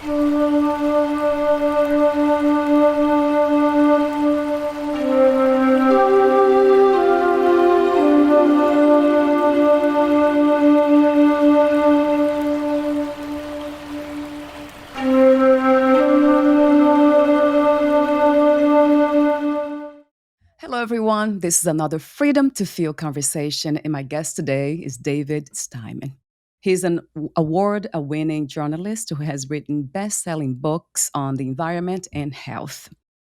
Hello, everyone. This is another Freedom to Feel conversation, and my guest today is David Steinman. He's an award winning journalist who has written best selling books on the environment and health.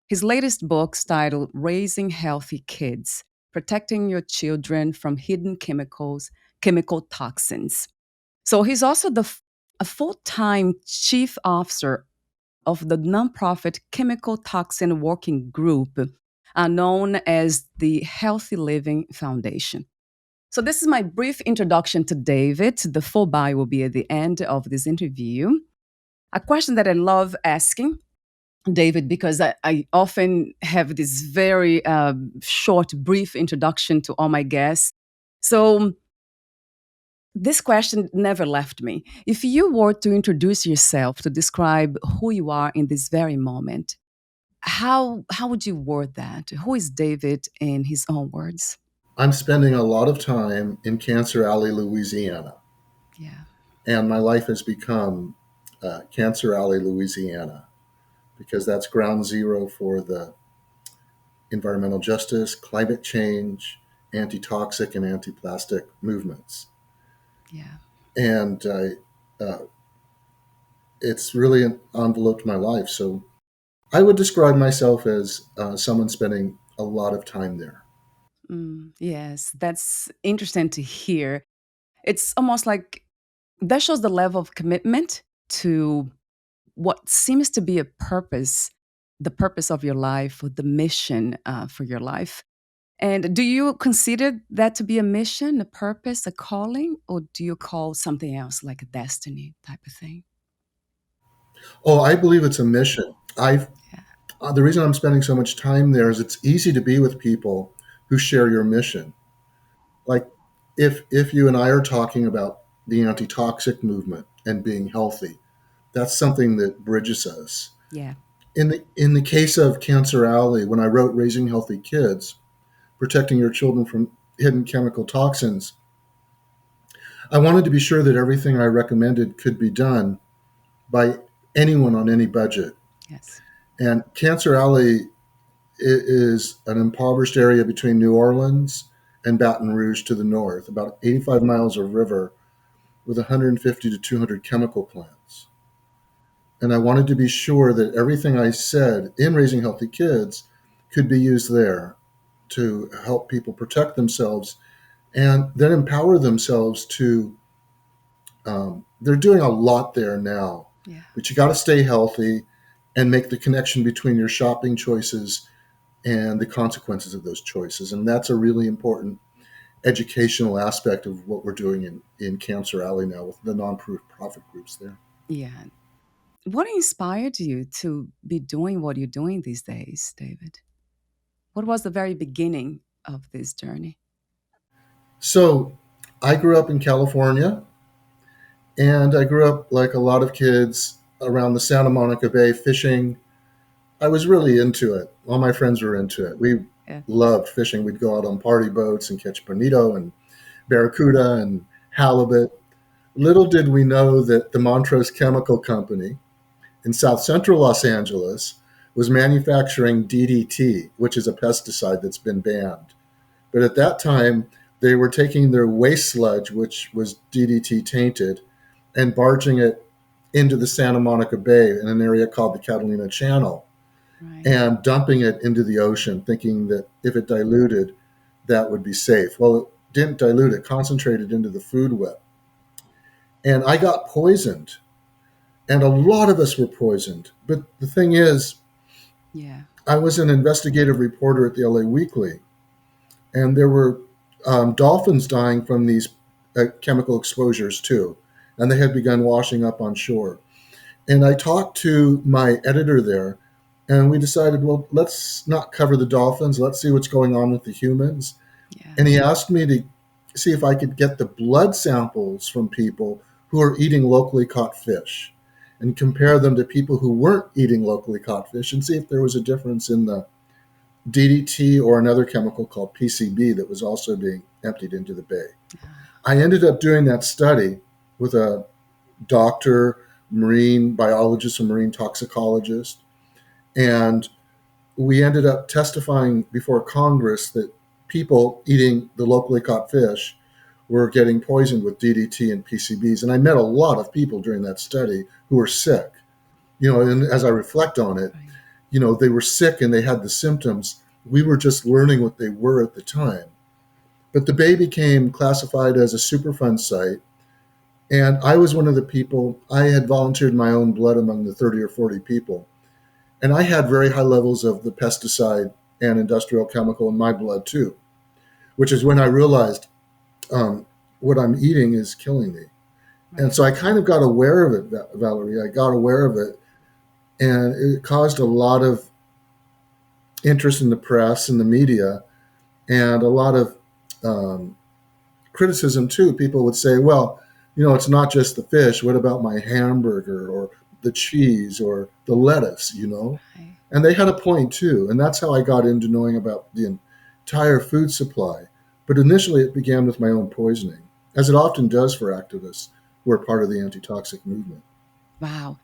His latest book, titled Raising Healthy Kids Protecting Your Children from Hidden Chemical Toxins. So he's also a full time chief officer of the nonprofit Chemical Toxin Working Group, known as the Healthy Living Foundation. So, this is my brief introduction to David. The full bio will be at the end of this interview. A question that I love asking David, because I often have this very short, brief introduction to all my guests. So, this question never left me. If you were to introduce yourself to describe who you are in this very moment, how would you word that? Who is David in his own words? I'm spending a lot of time in Cancer Alley, Louisiana, Yeah. and my life has become Cancer Alley, Louisiana, because that's ground zero for the environmental justice, climate change, anti-toxic and anti-plastic movements. Yeah. And it's really enveloped my life. So I would describe myself as someone spending a lot of time there. Yes, that's interesting to hear. It's almost like that shows the level of commitment to what seems to be a purpose, the purpose of your life, or the mission for your life. And do you consider that to be a mission, a purpose, a calling, or do you call something else like a destiny type of thing? Oh, I believe it's a mission. Yeah. The reason I'm spending so much time there is it's easy to be with people who share your mission. Like if you and I are talking about the anti-toxic movement and being healthy, that's something that bridges us. Yeah. In the case of Cancer Alley, when I wrote Raising Healthy Kids, Protecting Your Children from Hidden Chemical Toxins, I wanted to be sure that everything I recommended could be done by anyone on any budget. Yes. And Cancer Alley is an impoverished area between New Orleans and Baton Rouge to the north, about 85 miles of river with 150 to 200 chemical plants. And I wanted to be sure that everything I said in Raising Healthy Kids could be used there to help people protect themselves and then empower themselves to. They're doing a lot there now, Yeah. but you got to stay healthy and make the connection between your shopping choices and the consequences of those choices. And that's a really important educational aspect of what we're doing in Cancer Alley now with the non-profit groups there. Yeah. What inspired you to be doing what you're doing these days, David? What was the very beginning of this journey? So I grew up in California, and I grew up like a lot of kids around the Santa Monica Bay fishing. I was really into it. All my friends were into it. We Yeah. loved fishing. We'd go out on party boats and catch bonito and barracuda and halibut. Little did we know that the Montrose Chemical Company in South Central Los Angeles was manufacturing DDT, which is a pesticide that's been banned. But at that time, they were taking their waste sludge, which was DDT tainted, and barging it into the Santa Monica Bay in an area called the Catalina Channel Right. and dumping it into the ocean, thinking that if it diluted, that would be safe. Well, it didn't dilute, it concentrated into the food web. And I got poisoned, and a lot of us were poisoned. But the thing is, Yeah. I was an investigative reporter at the LA Weekly, and there were dolphins dying from these chemical exposures too, and they had begun washing up on shore. And I talked to my editor there, and we decided, well, let's not cover the dolphins. Let's see what's going on with the humans. Yeah. And he asked me to see if I could get the blood samples from people who are eating locally caught fish. and compare them to people who weren't eating locally caught fish and see if there was a difference in the DDT or another chemical called PCB that was also being emptied into the bay. I ended up doing that study with a doctor, marine biologist, and marine toxicologist, and we ended up testifying before Congress that people eating the locally caught fish were getting poisoned with DDT and PCBs. And I met a lot of people during that study who were sick. And as I reflect on it, they were sick and they had the symptoms. We were just learning what they were at the time. But the bay became classified as a Superfund site. And I was one of the people, I had volunteered my own blood among the 30 or 40 people. And I had very high levels of the pesticide and industrial chemical in my blood too, which is when I realized what I'm eating is killing me. And so I kind of got aware of it, Valerie. I got aware of it. And it caused a lot of interest in the press and the media and a lot of criticism too. People would say, well, it's not just the fish. What about my hamburger or the cheese or the lettuce, Right. And they had a point too. And that's how I got into knowing about the entire food supply. But initially it began with my own poisoning, as it often does for activists who are part of the anti-toxic movement. Wow.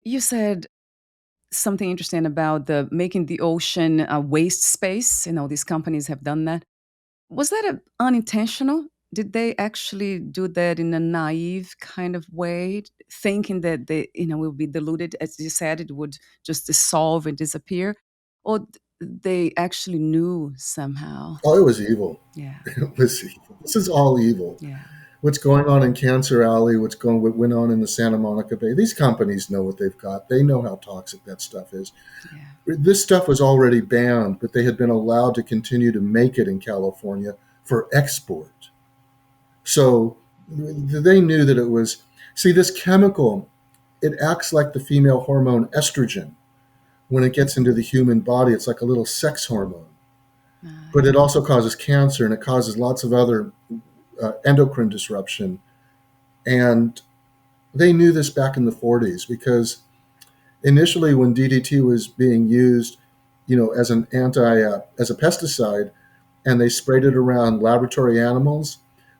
You said something interesting about the making the ocean a waste space. These companies have done that. Was that unintentional? Did they actually do that in a naive kind of way, thinking that will be diluted, as you said, it would just dissolve and disappear, or they actually knew somehow? Oh, it was evil. Yeah, It was evil. This is all evil. yeah, What's going on in Cancer Alley, what went on in the Santa Monica Bay. These companies know what they've got. They know how toxic that stuff is. yeah. This stuff was already banned, but they had been allowed to continue to make it in California for export. So they knew that it was, see, this chemical, it acts like the female hormone estrogen. When it gets into the human body, it's like a little sex hormone. But it also causes cancer and it causes lots of other endocrine disruption. And they knew this back in the 40s because initially when DDT was being used, as an as a pesticide, and they sprayed it around laboratory animals,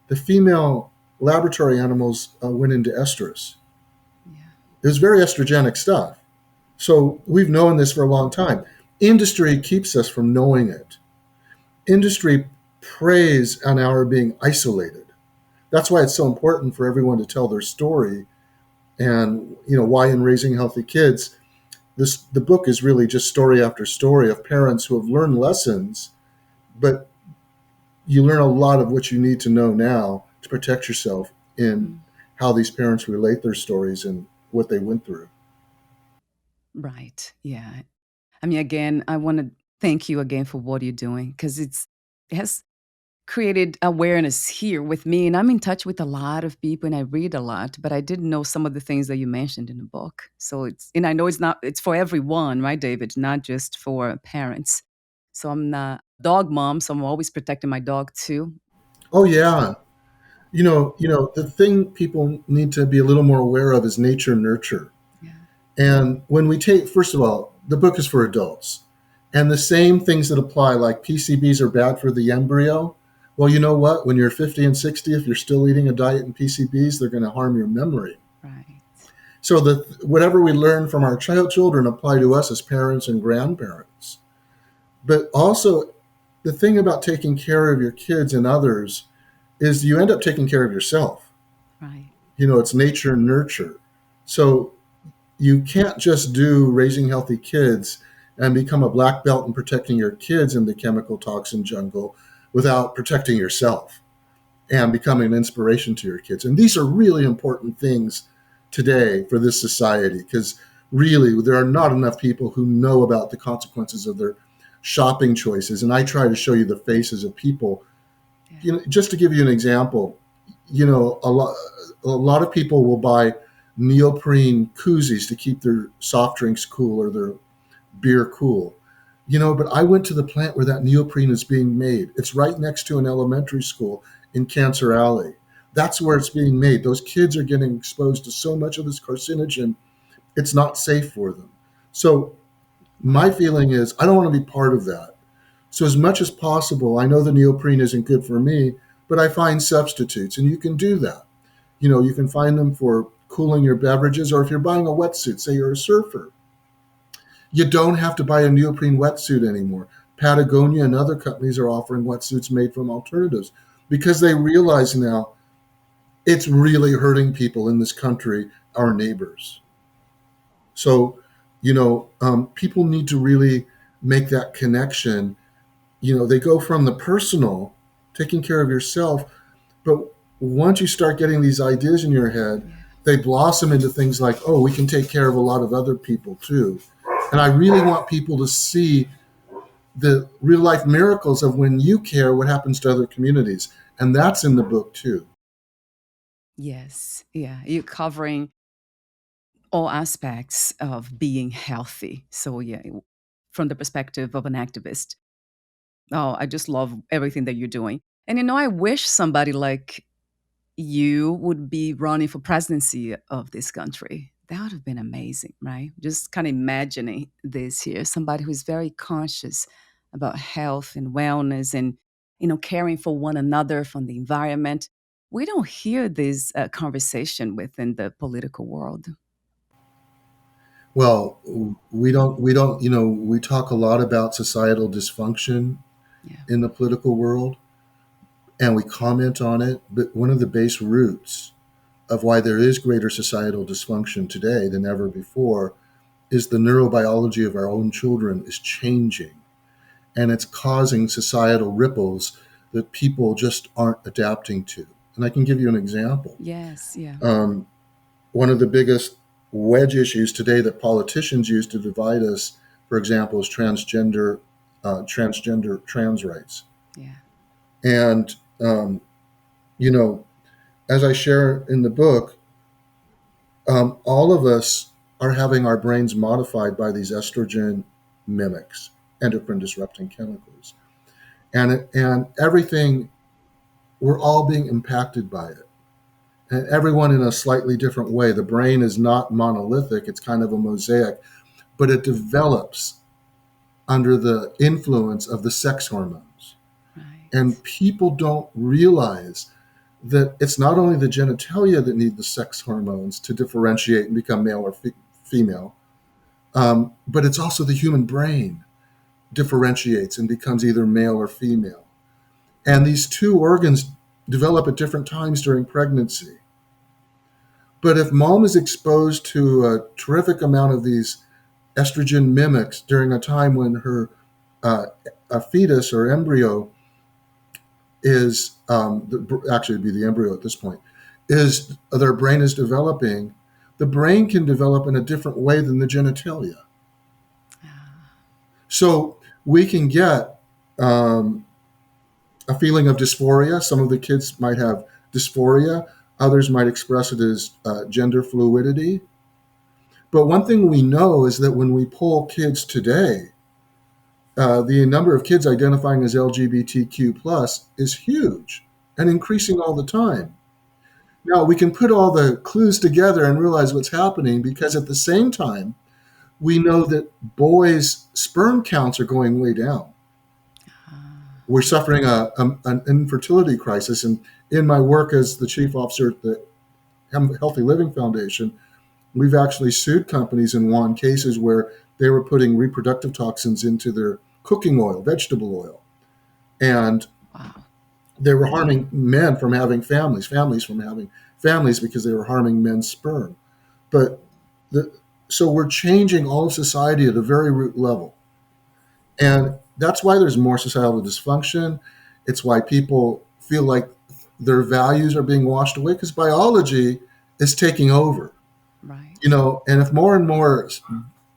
the female laboratory animals went into estrus. Yeah. It was very estrogenic stuff. So we've known this for a long time. Industry keeps us from knowing it. Industry preys on our being isolated. That's why it's so important for everyone to tell their story. And why in Raising Healthy Kids, the book is really just story after story of parents who have learned lessons, but you learn a lot of what you need to know now to protect yourself in how these parents relate their stories and what they went through. Right. Yeah. I mean, again, I want to thank you again for what you're doing because it has created awareness here with me. And I'm in touch with a lot of people and I read a lot, but I didn't know some of the things that you mentioned in the book. So and I know it's for everyone, right, David? Not just for parents. So I'm not dog mom, so I'm always protecting my dog too. Oh yeah. The thing people need to be a little more aware of is nature nurture. Yeah. And when we take, first of all, the book is for adults. And the same things that apply, like PCBs are bad for the embryo. Well, you know what? When you're 50 and 60, if you're still eating a diet in PCBs, they're going to harm your memory. Right. So that whatever we learn from our children apply to us as parents and grandparents. But also, the thing about taking care of your kids and others is you end up taking care of yourself. Right. It's nature and nurture. So you can't just do Raising Healthy Kids and become a black belt in protecting your kids in the chemical toxin jungle without protecting yourself and becoming an inspiration to your kids. And these are really important things today for this society because really there are not enough people who know about the consequences of their shopping choices. And I try to show you the faces of people. Yeah. Just to give you an example, a lot of people will buy neoprene koozies to keep their soft drinks cool or their beer cool. But I went to the plant where that neoprene is being made. It's right next to an elementary school in Cancer Alley. That's where it's being made. Those kids are getting exposed to so much of this carcinogen, it's not safe for them. So my feeling is I don't want to be part of that. So as much as possible, I know the neoprene isn't good for me, but I find substitutes, and you can do that. You can find them for cooling your beverages, or if you're buying a wetsuit, say you're a surfer, you don't have to buy a neoprene wetsuit anymore. Patagonia and other companies are offering wetsuits made from alternatives because they realize now it's really hurting people in this country, our neighbors. So, people need to really make that connection. They go from the personal, taking care of yourself, but once you start getting these ideas in your head, Yeah. they blossom into things like, oh, we can take care of a lot of other people too. And I really want people to see the real life miracles of when you care, what happens to other communities. And that's in the book too. Yes. Yeah. You're covering all aspects of being healthy. So, yeah, from the perspective of an activist. Oh, I just love everything that you're doing. And I wish somebody like you would be running for presidency of this country. That would have been amazing, right? Just kind of imagining this here. Somebody who's very conscious about health and wellness and, caring for one another from the environment. We don't hear this conversation within the political world. Well, we don't, we talk a lot about societal dysfunction Yeah. in the political world and we comment on it. But one of the base roots of why there is greater societal dysfunction today than ever before is the neurobiology of our own children is changing, and it's causing societal ripples that people just aren't adapting to. And I can give you an example. Yes. Yeah. Um, One of the biggest wedge issues today that politicians use to divide us, for example, is transgender trans rights. Yeah. And you know, as I share in the book, all of us are having our brains modified by these estrogen mimics, endocrine disrupting chemicals, and everything. We're all being impacted by it, and everyone in a slightly different way. The brain is not monolithic; it's kind of a mosaic, but it develops under the influence of the sex hormones. Right. And people don't realize that it's not only the genitalia that need the sex hormones to differentiate and become male or female, but it's also the human brain differentiates and becomes either male or female. And these two organs develop at different times during pregnancy. But if mom is exposed to a terrific amount of these estrogen mimics during a time when her a fetus or embryo is actually it'd be the embryo at this point is their brain is developing, the brain can develop in a different way than the genitalia. Ah, So we can get a feeling of dysphoria. Some of the kids might have dysphoria, others might express it as gender fluidity. But one thing we know is that when we poll kids today, the number of kids identifying as LGBTQ plus is huge and increasing all the time. Now, we can put all the clues together and realize what's happening because at the same time, we know that boys' sperm counts are going way down. ah, We're suffering an infertility crisis. And in my work as the chief officer at the Healthy Living Foundation, we've actually sued companies and won cases where they were putting reproductive toxins into their cooking oil, vegetable oil. And wow. they were harming men from having families, families from having families because they were harming men's sperm. But the, so we're changing all of society at a very root level. And that's why there's more societal dysfunction. It's why people feel like their values are being washed away because biology is taking over. Right. And if more and more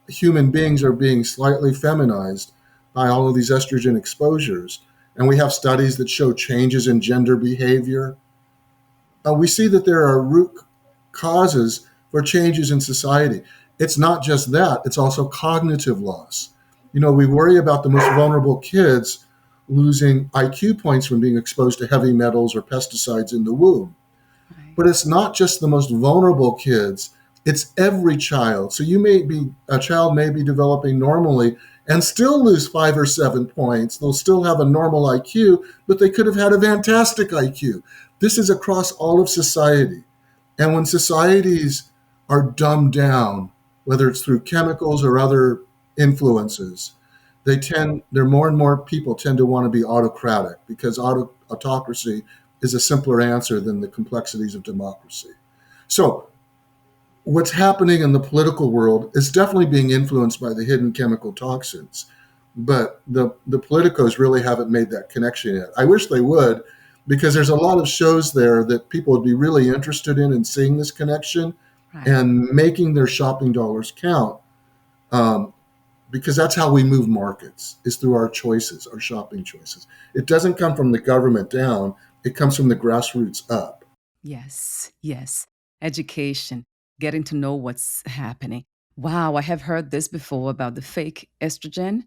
human beings are being slightly feminized by all of these estrogen exposures, and we have studies that show changes in gender behavior, we see that there are root causes for changes in society. It's not just that, it's also cognitive loss. We worry about the most vulnerable kids losing IQ points from being exposed to heavy metals or pesticides in the womb. But it's not just the most vulnerable kids, it's every child. So a child may be developing normally and still lose 5 or 7 points. They'll still have a normal IQ, but they could have had a fantastic IQ. This is across all of society. And when societies are dumbed down, whether it's through chemicals or other influences, there more and more people tend to want to be autocratic because autocracy is a simpler answer than the complexities of democracy. So what's happening in the political world is definitely being influenced by the hidden chemical toxins, but the politicos really haven't made that connection yet. I wish they would, because there's a lot of shows there that people would be really interested in seeing this connection Right. and making their shopping dollars count. Because that's how we move markets, is through our choices, our shopping choices. It doesn't come from the government down, it comes from the grassroots up. Yes, yes. Education, getting to know what's happening. Wow, I have heard this before about the fake estrogen.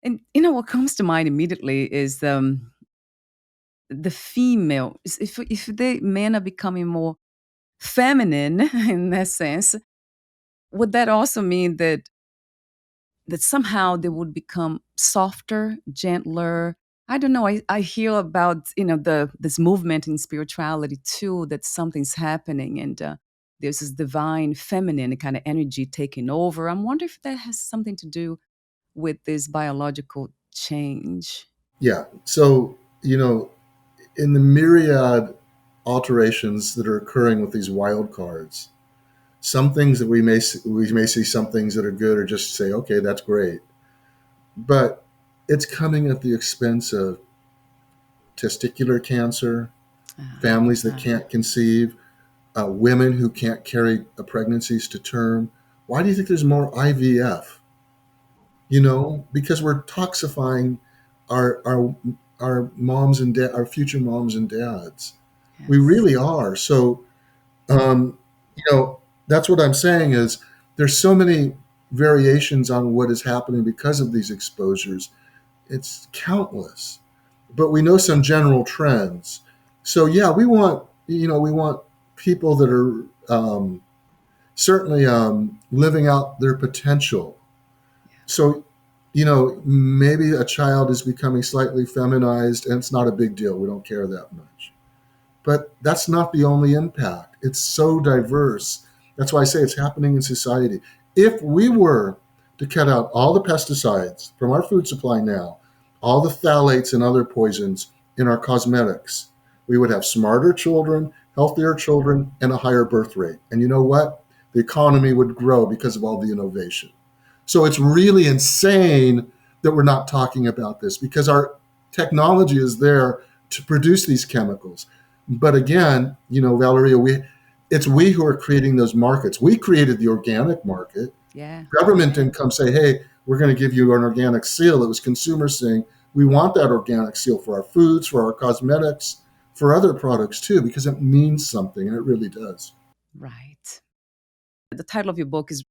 And what comes to mind immediately is the female. If the men are becoming more feminine in that sense, would that also mean that somehow they would become softer, gentler? I don't know. I hear about this movement in spirituality too, that something's happening, and there's this divine feminine kind of energy taking over. I'm wondering if that has something to do with this biological change. Yeah. So, in the myriad alterations that are occurring with these wild cards, some things that we may see some things that are good or just say, okay, that's great. But it's coming at the expense of testicular cancer, families that Uh, can't conceive, women who can't carry pregnancies to term. Why do you think there's more IVF? Because we're toxifying our moms and our future moms and dads. We yes. really are. So, um, that's what I'm saying is there's so many variations on what is happening because of these exposures. It's countless, but we know some general trends. So yeah, we want people that are certainly living out their potential. So, maybe a child is becoming slightly feminized and it's not a big deal. We don't care that much. But that's not the only impact. It's so diverse. That's why I say it's happening in society. If we were to cut out all the pesticides from our food supply now, all the phthalates and other poisons in our cosmetics, we would have smarter children, healthier children, and a higher birth rate. And you know what? The economy would grow because of all the innovation. So it's really insane that we're not talking about this because our technology is there to produce these chemicals. But again, Valeria, it's we who are creating those markets. We created the organic market. Yeah. Government Yeah. didn't come say, hey, we're going to give you an organic seal. It was consumers saying, we want that organic seal for our foods, for our cosmetics, for other products too, because it means something, and it really does. Right. The title of your book is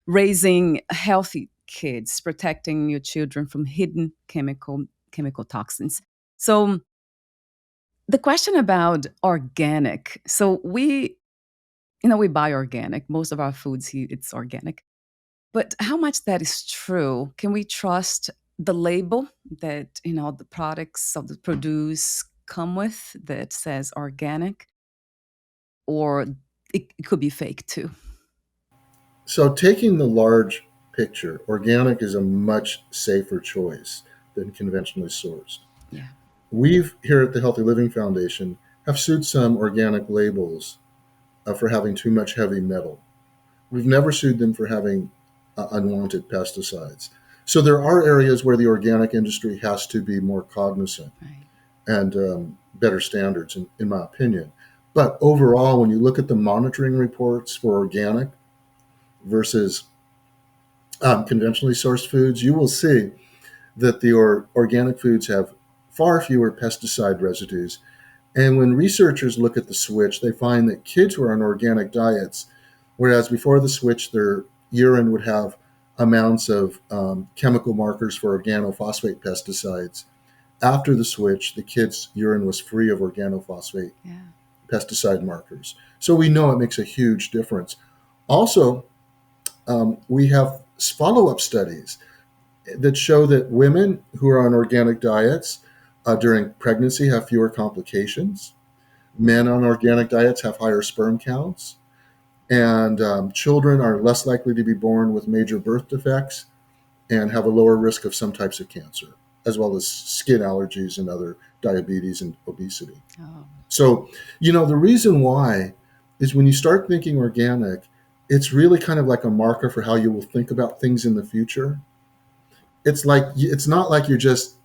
Raising Healthy Kids, Protecting Your Children from Hidden Chemical Toxins. So the question about organic. So we buy organic. Most of our foods here, it's organic. But how much that is true? Can we trust the label that, the products of the produce come with that says organic? Or it could be fake too? So, taking the large picture, organic is a much safer choice than conventionally sourced. Yeah. We've here at the Healthy Living Foundation have sued some organic labels for having too much heavy metal. We've never sued them for having unwanted pesticides. So there are areas where the organic industry has to be more cognizant Right. and better standards, in my opinion. But overall, when you look at the monitoring reports for organic versus conventionally sourced foods, you will see that the organic foods have far fewer pesticide residues. And when researchers look at the switch, they find that kids who are on organic diets, whereas before the switch, their urine would have amounts of chemical markers for organophosphate pesticides. After the switch, the kids' urine was free of organophosphate Yeah. pesticide markers. So we know it makes a huge difference. Also, we have follow up studies that show that women who are on organic diets during pregnancy have fewer complications. Men on organic diets have higher sperm counts, and children are less likely to be born with major birth defects and have a lower risk of some types of cancer, as well as skin allergies and other diabetes and obesity. Oh, So, the reason why is when you start thinking organic, it's really kind of like a marker for how you will think about things in the future. It's not like you're just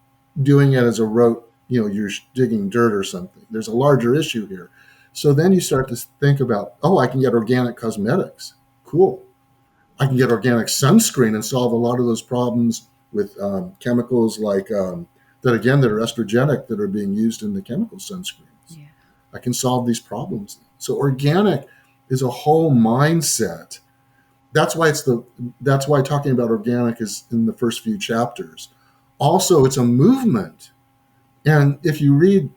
doing it as a rote, you're digging dirt or something. There's a larger issue here. So then you start to think about, oh, I can get organic cosmetics. Cool. I can get organic sunscreen and solve a lot of those problems with chemicals like that, again, that are estrogenic that are being used in the chemical sunscreens. yeah. I can solve these problems. So organic is a whole mindset. That's why talking about organic is in the first few chapters. Also, it's a movement. And if you read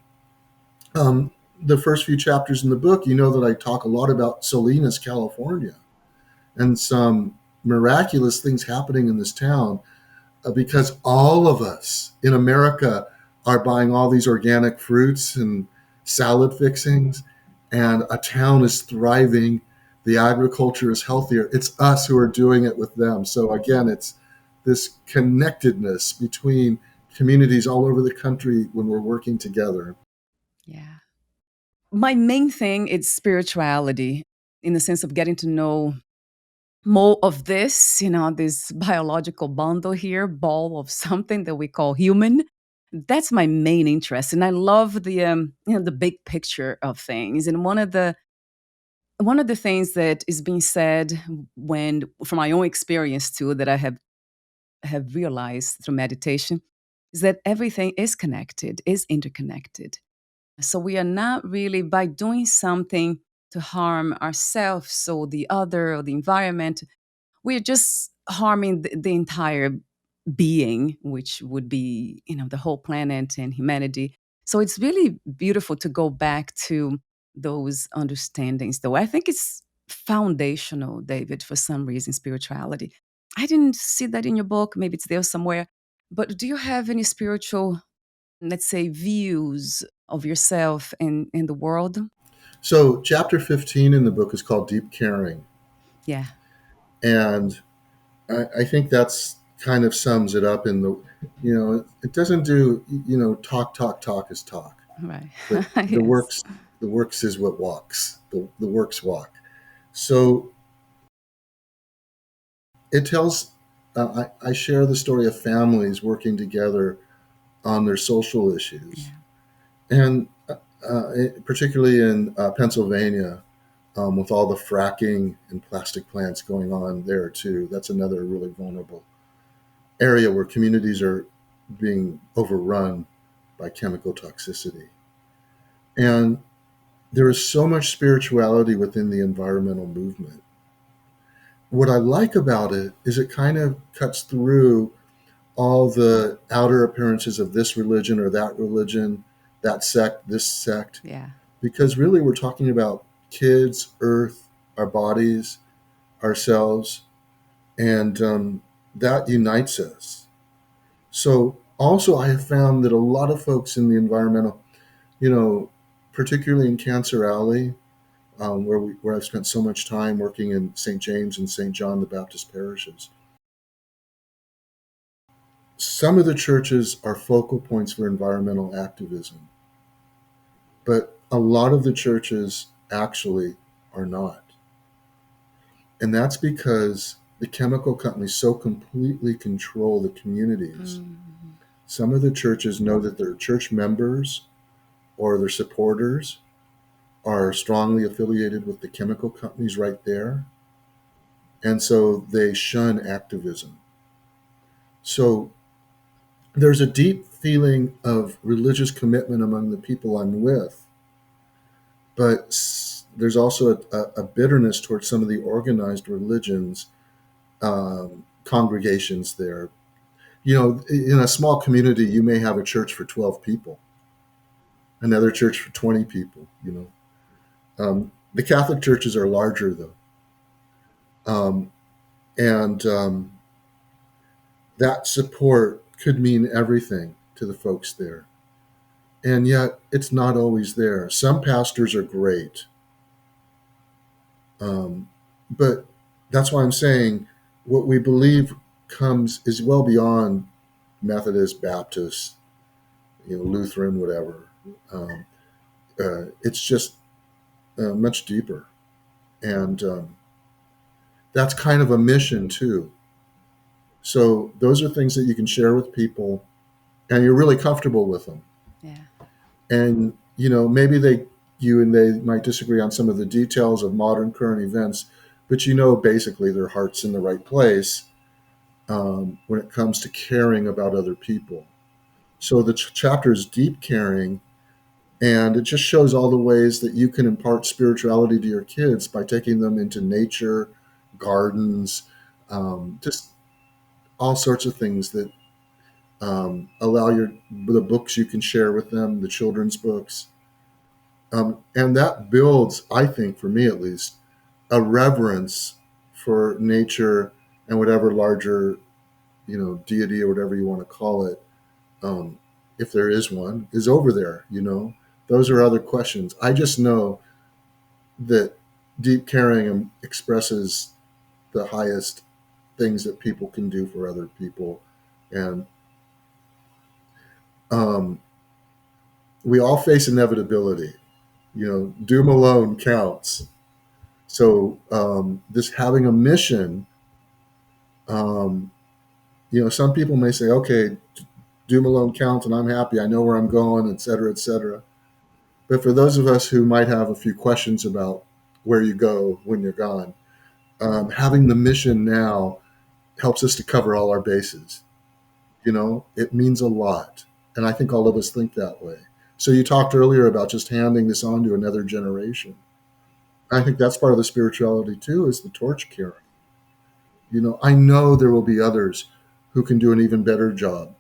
um, the first few chapters in the book, you know that I talk a lot about Salinas, California, and some miraculous things happening in this town because all of us in America are buying all these organic fruits and salad fixings, and a town is thriving. The agriculture is healthier. It's us who are doing it with them. So, again, it's this connectedness between communities all over the country when we're working together. Yeah. My main thing is spirituality in the sense of getting to know more of this, this biological bundle here, ball of something that we call human. That's my main interest. And I love the big picture of things. And one of the things that is being said when from my own experience too that I have realized through meditation is that everything is connected, is interconnected. So we are not really by doing something to harm ourselves or the other or the environment, we're just harming the entire being, which would be, the whole planet and humanity. So it's really beautiful to go back to those understandings, though. I think it's foundational, David, for some reason, spirituality. I didn't see that in your book. Maybe it's there somewhere. But do you have any spiritual, let's say, views of yourself and the world? So, chapter 15 in the book is called Deep Caring. Yeah, And I think that's kind of sums it up in it doesn't do, talk, talk, talk is talk, right. but Yes. the works is what walks, the works walk. So it tells, I share the story of families working together on their social issues. Yeah. And particularly in Pennsylvania, with all the fracking and plastic plants going on there too, that's another really vulnerable area where communities are being overrun by chemical toxicity. And there is so much spirituality within the environmental movement. What I like about it is it kind of cuts through all the outer appearances of this religion or that religion, that sect, this sect, Yeah. because really we're talking about kids, earth, our bodies, ourselves, and that unites us. So also, I have found that a lot of folks in the environmental, you know, particularly in Cancer Alley, where I've spent so much time working in St. James and St. John the Baptist parishes, some of the churches are focal points for environmental activism, but a lot of the churches actually are not. And that's because the chemical companies so completely control the communities. Mhm. Some of the churches know that their church members or their supporters are strongly affiliated with the chemical companies right there. And so they shun activism. So there's a deep feeling of religious commitment among the people I'm with, but there's also a bitterness towards some of the organized religions, congregations there. In a small community, you may have a church for 12 people, another church for 20 people. The Catholic churches are larger, though. Um, and that support could mean everything to the folks there. And yet, it's not always there. Some pastors are great. But that's why I'm saying what we believe is well beyond Methodist, Baptist, Lutheran, whatever. Um, it's just much deeper, and that's kind of a mission too. So those are things that you can share with people, and you're really comfortable with them. Yeah. And maybe you and they might disagree on some of the details of modern current events, but basically their heart's in the right place when it comes to caring about other people. So the chapter is deep caring, and it just shows all the ways that you can impart spirituality to your kids by taking them into nature, gardens, just all sorts of things that allow the books you can share with them, the children's books. And that builds, I think, for me at least, a reverence for nature and whatever larger, deity or whatever you want to call it, um, if there is one, is over there. Those are other questions. I just know that deep caring expresses the highest things that people can do for other people, and um, we all face inevitability. Doom alone counts. So this having a mission, um, some people may say, okay, doom alone counts, and I'm happy. I know where I'm going, et cetera, et cetera. But for those of us who might have a few questions about where you go when you're gone, having the mission now helps us to cover all our bases. It means a lot. And I think all of us think that way. So you talked earlier about just handing this on to another generation. I think that's part of the spirituality too, is the torch carrying. I know there will be others who can do an even better job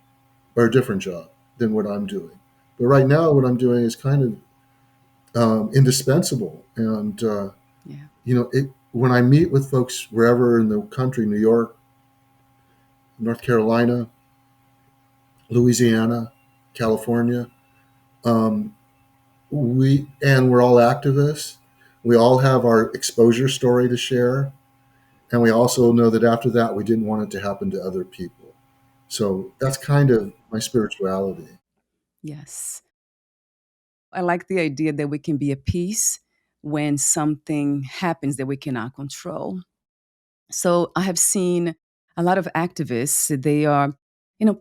or a different job than what I'm doing. But right now, what I'm doing is kind of indispensable. And Yeah. when I meet with folks wherever in the country, New York, North Carolina, Louisiana, California, um, we're all activists. We all have our exposure story to share, and we also know that after that, we didn't want it to happen to other people. So that's kind of my spirituality. Yes. I like the idea that we can be at peace when something happens that we cannot control. So I have seen a lot of activists, they are,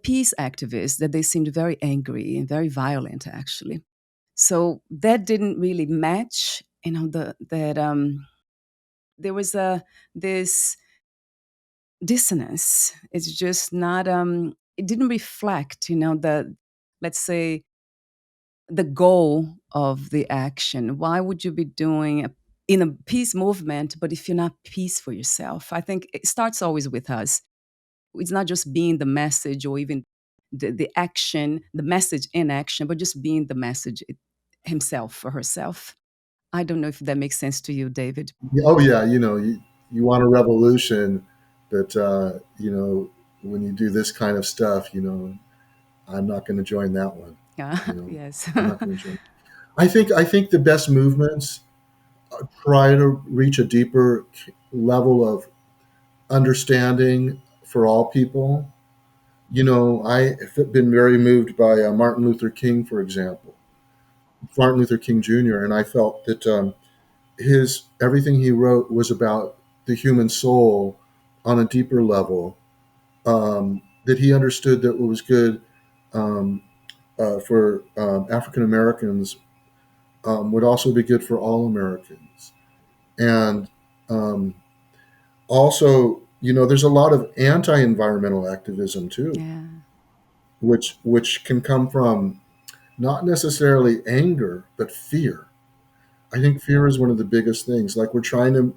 peace activists, that they seemed very angry and very violent, actually. So that didn't really match, that there was this dissonance. It's just not, it didn't reflect, the, let's say, the goal of the action. Why would you be doing in a peace movement, but if you're not peace for yourself? I think it starts always with us. It's not just being the message or even the action, the message in action, but just being the message himself or herself. I don't know if that makes sense to you, David. Oh yeah, you want a revolution, but when you do this kind of stuff, I'm not going to join that one. Yeah, You know, yes. I'm not going to join. I think the best movements try to reach a deeper level of understanding for all people. I've been very moved by Martin Luther King, for example, Martin Luther King Jr., and I felt that his everything he wrote was about the human soul on a deeper level. That he understood that what was good um, for African Americans would also be good for all Americans. And um, also, there's a lot of anti-environmental activism too, Yeah. which can come from not necessarily anger, but fear. I think fear is one of the biggest things. Like we're trying to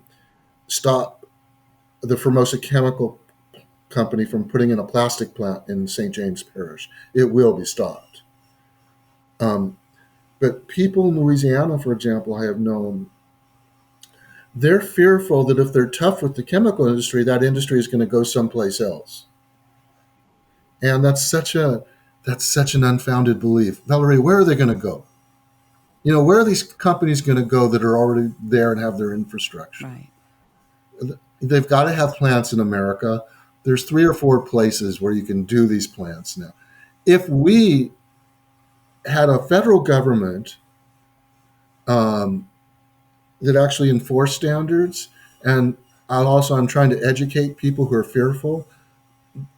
stop the Formosa Chemical Company from putting in a plastic plant in St. James Parish. It will be stopped. Um, but people in Louisiana, for example, I have known. they're fearful that if they're tough with the chemical industry, that industry is going to go someplace else. And that's such an unfounded belief. Valerie, where are they going to go? Where are these companies going to go that are already there and have their infrastructure? Right. They've got to have plants in America. There's 3 or 4 places where you can do these plants now. If we had a federal government um, that actually enforced standards, and I'm trying to educate people who are fearful,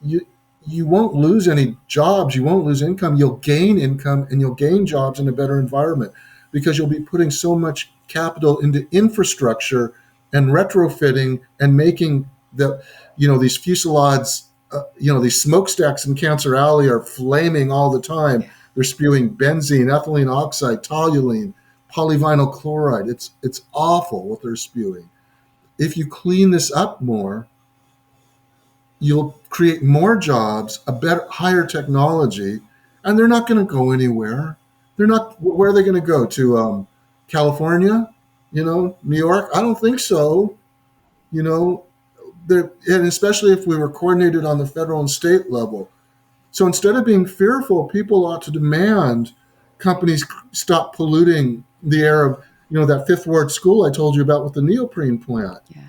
you you won't lose any jobs, you won't lose income, you'll gain income and you'll gain jobs in a better environment because you'll be putting so much capital into infrastructure and retrofitting and making these fusillades, these smokestacks in Cancer Alley are flaming all the time. Yeah. They're spewing benzene, ethylene oxide, toluene, polyvinyl chloride. It's awful what they're spewing. If you clean this up more, you'll create more jobs, a better, higher technology, and they're not going to go anywhere. They're not. Where are they going to go to? California, New York? I don't think so. You know, and especially if we were coordinated on the federal and state level. So instead of being fearful, people ought to demand companies stop polluting the air of, that Fifth Ward school I told you about with the neoprene plant. Yeah.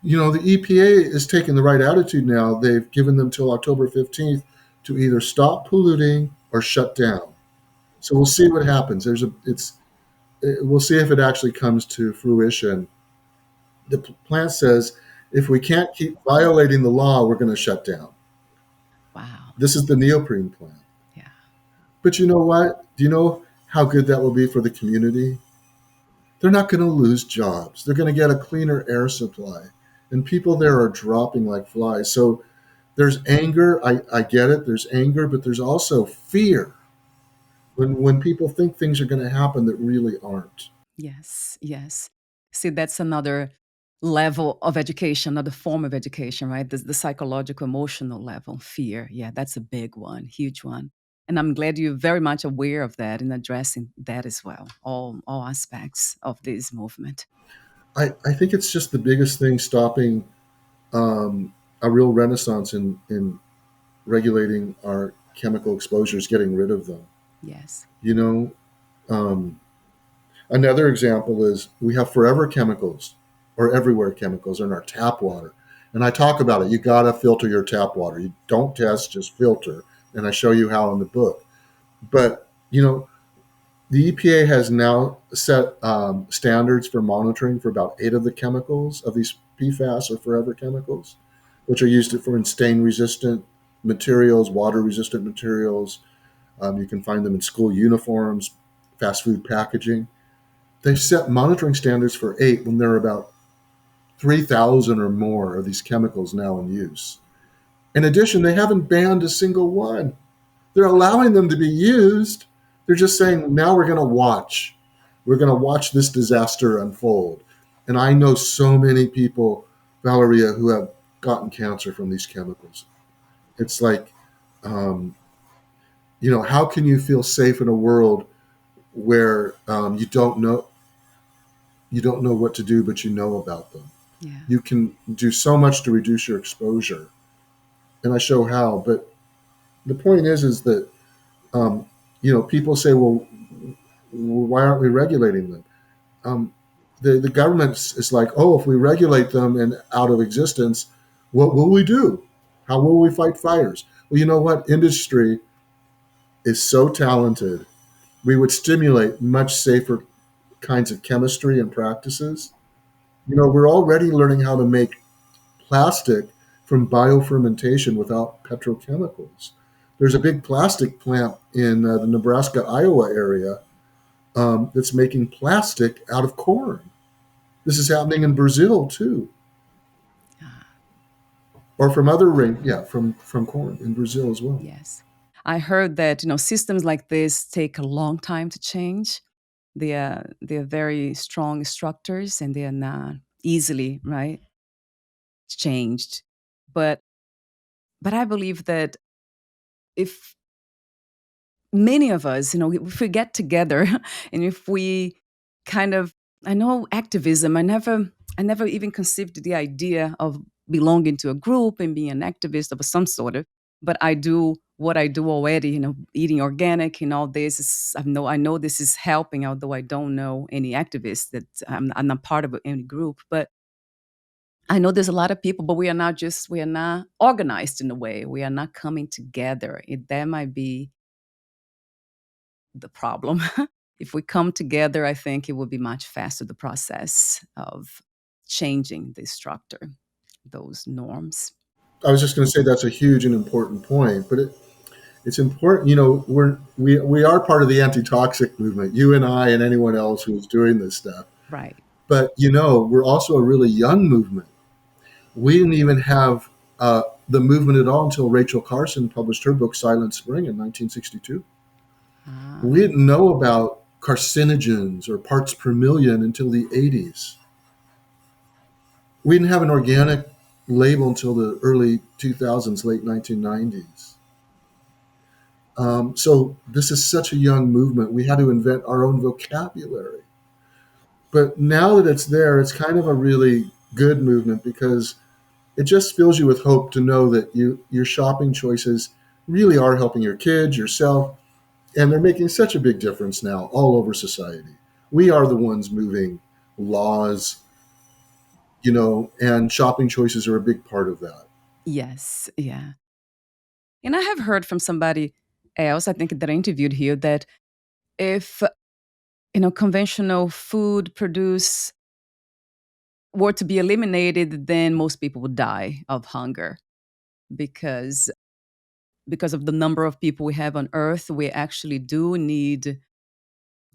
The EPA is taking the right attitude now. They've given them till October 15th to either stop polluting or shut down. So we'll see what happens. We'll see if it actually comes to fruition. The plant says if we can't keep violating the law, we're going to shut down. Wow. This is the neoprene plant. Yeah. But you know what? Do you know how good that will be for the community? They're not going to lose jobs. They're going to get a cleaner air supply. And people there are dropping like flies. So there's anger. I get it. There's anger, but there's also fear when people think things are going to happen that really aren't. Yes. Yes. See, that's another level of education, another form of education, right? The psychological, emotional level, fear. Yeah, that's a big one, huge one. And I'm glad you're very much aware of that and addressing that as well, all aspects of this movement. I think it's just the biggest thing stopping a real renaissance in regulating our chemical exposures, getting rid of them. Yes. You know, um, Another example is we have forever chemicals or everywhere chemicals in our tap water. And I talk about it. You got to filter your tap water. You don't test, just filter. And I show you how in the book. But, the EPA has now set standards for monitoring for about 8 of the chemicals of these PFAS or forever chemicals, which are used for in stain resistant materials, water resistant materials. You can find them in school uniforms, fast food packaging. They've set monitoring standards for 8 when there are about 3,000 or more of these chemicals now in use. In addition, they haven't banned a single one. They're allowing them to be used. They're just saying, now we're going to watch. We're going to watch this disaster unfold. And I know so many people, Valeria, who have gotten cancer from these chemicals. It's like, um, how can you feel safe in a world where you don't know what to do, but you know about them? Yeah. You can do so much to reduce your exposure, and I show how. But the point is that people say, well, why aren't we regulating them? Um, the government is like, oh, if we regulate them and out of existence, what will we do? How will we fight fires? Well, you know what? Industry is so talented. We would stimulate much safer kinds of chemistry and practices. We're already learning how to make plastic from biofermentation without petrochemicals. There's a big plastic plant in the Nebraska, Iowa area that's making plastic out of corn. This is happening in Brazil too, Ah, or from other rain. Yeah, from corn in Brazil as well. yes. I heard that systems like this take a long time to change. They are very strong structures and they are not easily right changed. But I believe that if many of us, if we get together and if we kind of, I know activism, I never I never even conceived the idea of belonging to a group and being an activist of some sort of. But I do what I do already, eating organic and all this. I know this is helping, although I don't know any activists that I'm not part of any group. But I know there's a lot of people, but we are not organized in a way. We are not coming together. That might be the problem. If we come together, I think it will be much faster, the process of changing the structure, those norms. I was just going to say that's a huge and important point, but it's important. You know, we are part of the anti-toxic movement. You and I and anyone else who is doing this stuff. Right. But you know, we're also a really young movement. We didn't even have the movement at all until Rachel Carson published her book Silent Spring in 1962. We Ah, didn't know about carcinogens or parts per million until the 80s. We didn't have an organic label until the early 2000s, late 1990s. So this is such a young movement. We had to invent our own vocabulary. But now that it's there, it's kind of a really good movement because it just fills you with hope to know that your shopping choices really are helping your kids, yourself, and they're making such a big difference now all over society. We are the ones moving laws, and shopping choices are a big part of that. yes, yeah. And I have heard from somebody else, I think that I interviewed here, that if conventional food produce were to be eliminated, then most people would die of hunger because of the number of people we have on Earth. We actually do need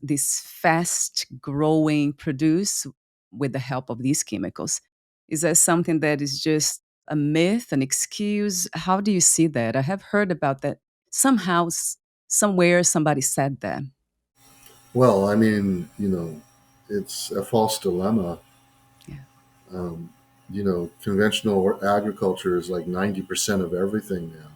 this fast growing produce with the help of these chemicals. Is that something that is just a myth, an excuse? How do you see that? I have heard about that. Somehow, somewhere, somebody said that. Well, I mean, it's a false dilemma. Yeah. Um, conventional agriculture is like 90% of everything now.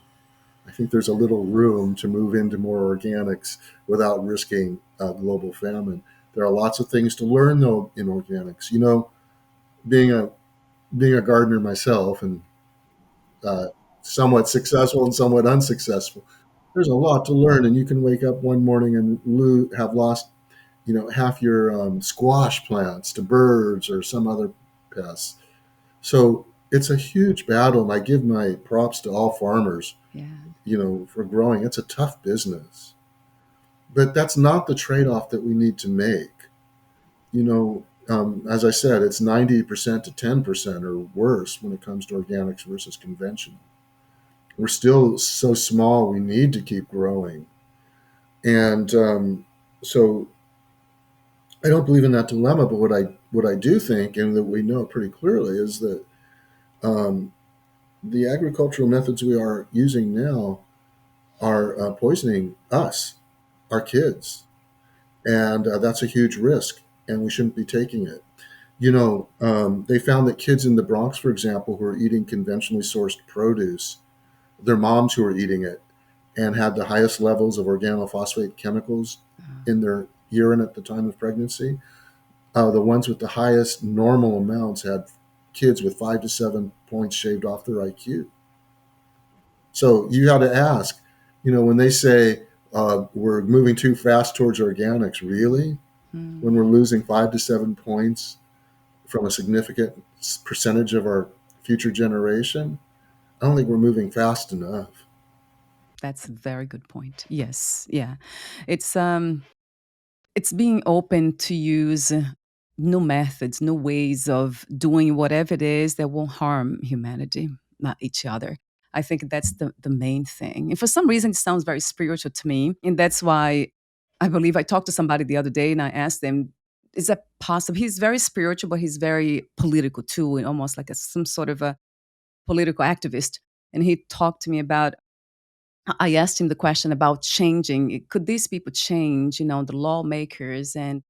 I think there's a little room to move into more organics without risking global famine. There are lots of things to learn though in organics. Being a being a gardener myself and uh, somewhat successful and somewhat unsuccessful, there's a lot to learn. And you can wake up one morning and have lost, half your squash plants to birds or some other pests. So it's a huge battle, and I give my props to all farmers, Yeah. for growing. It's a tough business, but that's not the trade-off that we need to make. As I said, it's 90% to 10% or worse when it comes to organics versus conventional. We're still so small; we need to keep growing, and so I don't believe in that dilemma. But what I do think, and that we know pretty clearly, is that um, the agricultural methods we are using now are poisoning us, our kids, and that's a huge risk, and we shouldn't be taking it. They found that kids in the Bronx, for example, who are eating conventionally sourced produce, their moms who were eating it and had the highest levels of organophosphate chemicals Uh, in their urine at the time of pregnancy, the ones with the highest normal amounts had kids with 5 to 7 points shaved off their IQ. So you got to ask, when they say we're moving too fast towards organics, really? When hmm, we're losing 5 to 7 points from a significant percentage of our future generation, I don't think we're moving fast enough. that's a very good point. Yes. Yeah. It's um it's being open to use new methods, new ways of doing whatever it is that won't harm humanity, not each other. I think that's the main thing. And for some reason, it sounds very spiritual to me. And that's why I believe I talked to somebody the other day and I asked them, is that possible? He's very spiritual, but he's very political too, and almost like some sort of a political activist. And he talked to me about, I asked him the question about changing. Could these people change, the lawmakers and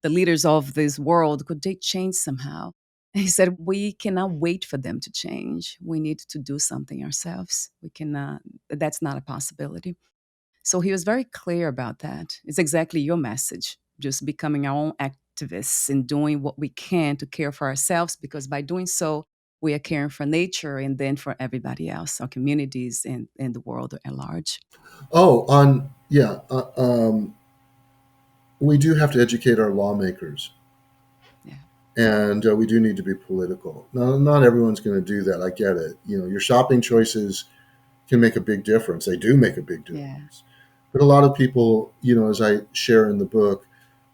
the leaders of this world, could they change somehow? And he said, we cannot wait for them to change. We need to do something ourselves. We cannot, that's not a possibility. So he was very clear about that. It's exactly your message, just becoming our own activists and doing what we can to care for ourselves, because by doing so, we are caring for nature and then for everybody else, our communities and the world at large. Oh, on yeah, we do have to educate our lawmakers, Yeah. and we do need to be political. Now, not everyone's going to do that. I get it. You know, your shopping choices can make a big difference. They do make a big Yeah. difference. But a lot of people, you know, as I share in the book,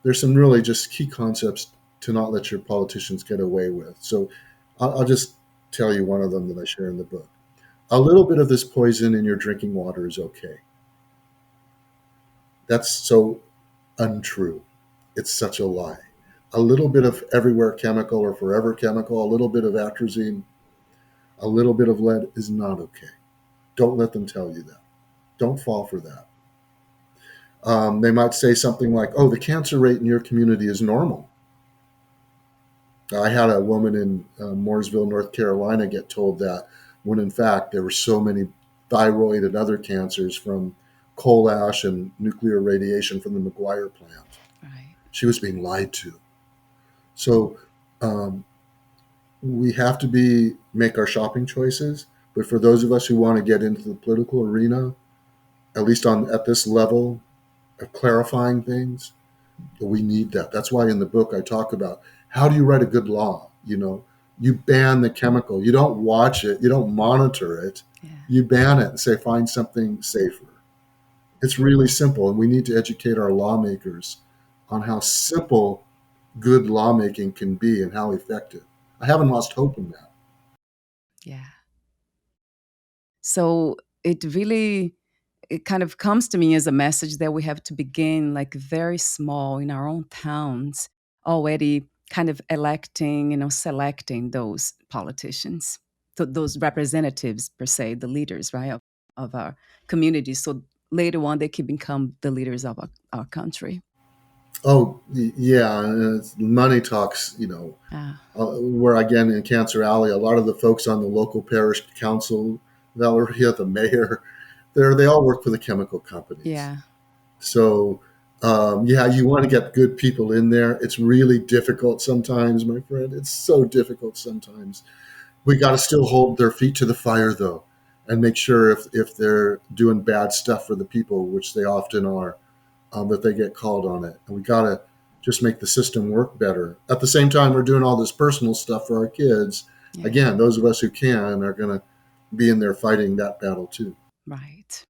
there's some really just key concepts to not let your politicians get away with. So I'll just tell you one of them that I share in the book. A little bit of this poison in your drinking water is okay. That's so untrue. It's such a lie. A little bit of everywhere chemical or forever chemical, a little bit of atrazine, a little bit of lead is not okay. Don't let them tell you that. Don't fall for that. They might say something like, oh, the cancer rate in your community is normal. I had a woman in Mooresville, North Carolina, get told that when in fact there were so many thyroid and other cancers from coal ash and nuclear radiation from the McGuire plant. Right. She was being lied to. So um, we have to make our shopping choices. But for those of us who want to get into the political arena, at least on at this level of clarifying things, we need that. That's why in the book I talk about how do you write a good law? You know, you ban the chemical. You don't watch it. You don't monitor it. Yeah. You ban it and say find something safer. It's really simple, and we need to educate our lawmakers on how simple good lawmaking can be and how effective. I haven't lost hope in that. Yeah. So it really, it kind of comes to me as a message that we have to begin like very small in our own towns, already kind of electing, selecting those politicians, those representatives per se, the leaders, right, of our communities. So later on, they can become the leaders of our country. Oh, yeah, and money talks. You know, Ah, where again in Cancer Alley, a lot of the folks on the local parish council, Valeria, the mayor, they all work for the chemical companies. yeah, So yeah, you want to get good people in there. It's really difficult sometimes, my friend. It's so difficult sometimes. We got to still hold their feet to the fire though, and make sure if they're doing bad stuff for the people, which they often are, that they get called on it. And we got to just make the system work better. At the same time, we're doing all this personal stuff for our kids. yeah, Again, those of us who can are going to be in there fighting that battle too. right.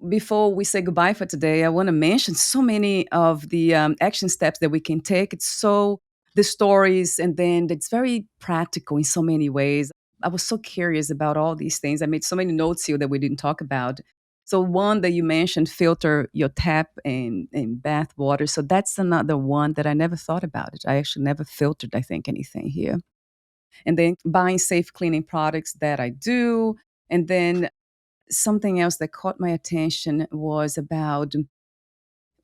Before we say goodbye for today, I want to mention so many of the action steps that we can take. It's so the stories, and then it's very practical in so many ways. I was so curious about all these things. I made so many notes here that we didn't talk about. So one that you mentioned, filter your tap and bath water. So that's another one that I never thought about. It. I actually never filtered, I think, anything here. And then buying safe cleaning products that I do. And then something else that caught my attention was about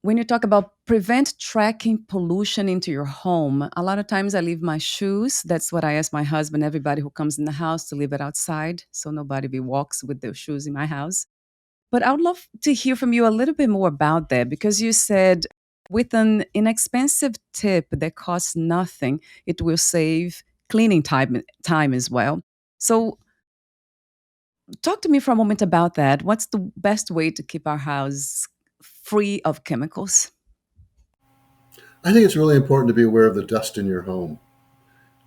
when you talk about prevent tracking pollution into your home. A lot of times I leave my shoes. That's what I ask my husband, everybody who comes in the house, to leave it outside so nobody walks with their shoes in my house. But I would love to hear from you a little bit more about that, because you said with an inexpensive tip that costs nothing, it will save cleaning time as well. So talk to me for a moment about that. What's the best way to keep our house free of chemicals? I think it's really important to be aware of the dust in your home.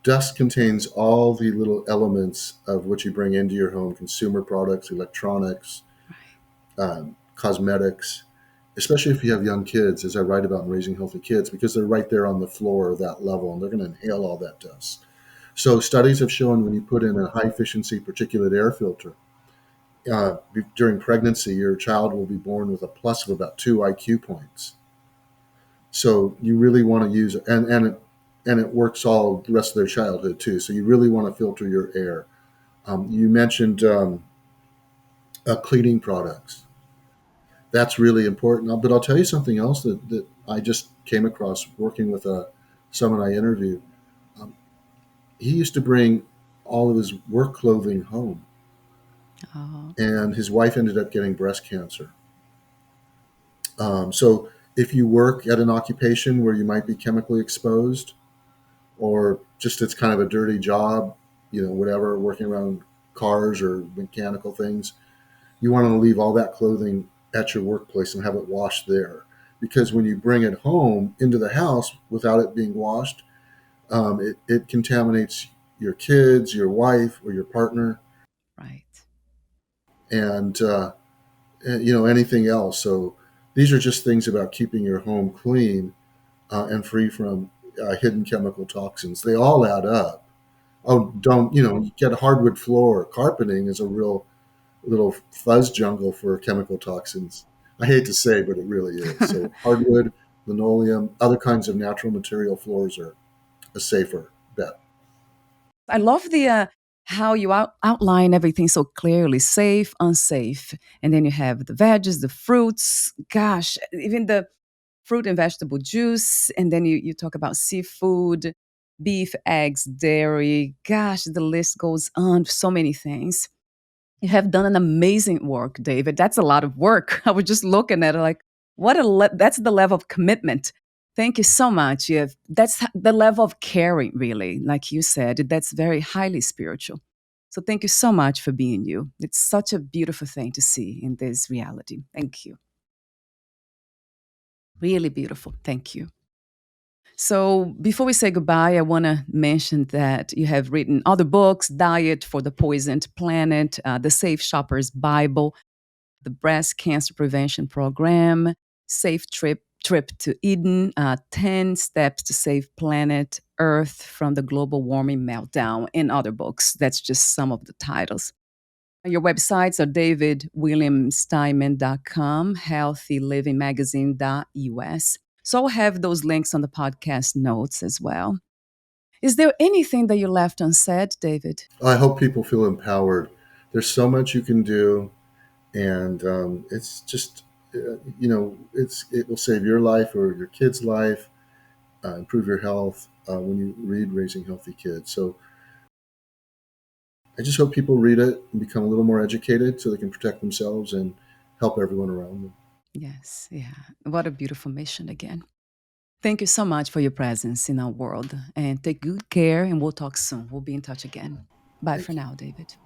Dust contains all the little elements of what you bring into your home: consumer products, electronics, Right. cosmetics, especially if you have young kids, as I write about in Raising Healthy Kids, because they're right there on the floor of that level and they're going to inhale all that dust. So, studies have shown when you put in a high efficiency particulate air filter, during pregnancy, your child will be born with a plus of about 2 IQ points. So, you really want to use it, and it works all the rest of their childhood too. So, you really want to filter your air. You mentioned cleaning products. That's really important. But I'll tell you something else that I just came across working with someone I interviewed. Um, he used to bring all of his work clothing home, Oh, and his wife ended up getting breast cancer. So If you work at an occupation where you might be chemically exposed, or just it's kind of a dirty job, whatever, working around cars or mechanical things, you want to leave all that clothing at your workplace and have it washed there. Because when you bring it home into the house without it being washed, it contaminates your kids, your wife, or your partner, Right. and anything else. So these are just things about keeping your home clean and free from hidden chemical toxins. They all add up. Oh, don't get a hardwood floor. Carpeting is a real little fuzz jungle for chemical toxins. I hate to say, but it really is. So hardwood, linoleum, other kinds of natural material floors are a safer bet. I love the how you outline everything so clearly, safe, unsafe, and then you have the veggies, the fruits. Gosh, even the fruit and vegetable juice, and then you talk about seafood, beef, eggs, dairy. Gosh, the list goes on. So many things. You have done an amazing work, David. That's a lot of work. I was just looking at it like, that's the level of commitment. Thank you so much. That's the level of caring, really. Like you said, that's very highly spiritual. So thank you so much for being you. It's such a beautiful thing to see in this reality. Thank you. Really beautiful. Thank you. So before we say goodbye, I want to mention that you have written other books: Diet for the Poisoned Planet, The Safe Shopper's Bible, the Breast Cancer Prevention Program, Safe Trip to Eden, 10 Steps to Save Planet Earth from the Global Warming Meltdown, and other books. That's just some of the titles. Your websites are davidwilliamsteinman.com, healthylivingmagazine.us. So I'll have those links on the podcast notes as well. Is there anything that you left unsaid, David? I hope people feel empowered. There's so much you can do, and it's just, it will save your life or your kid's life, improve your health when you read Raising Healthy Kids. So I just hope people read it and become a little more educated so they can protect themselves and help everyone around them. Yes, yeah. What a beautiful mission again. Thank you so much for your presence in our world. And take good care, and we'll talk soon. We'll be in touch again. Bye for Thank you. now, David.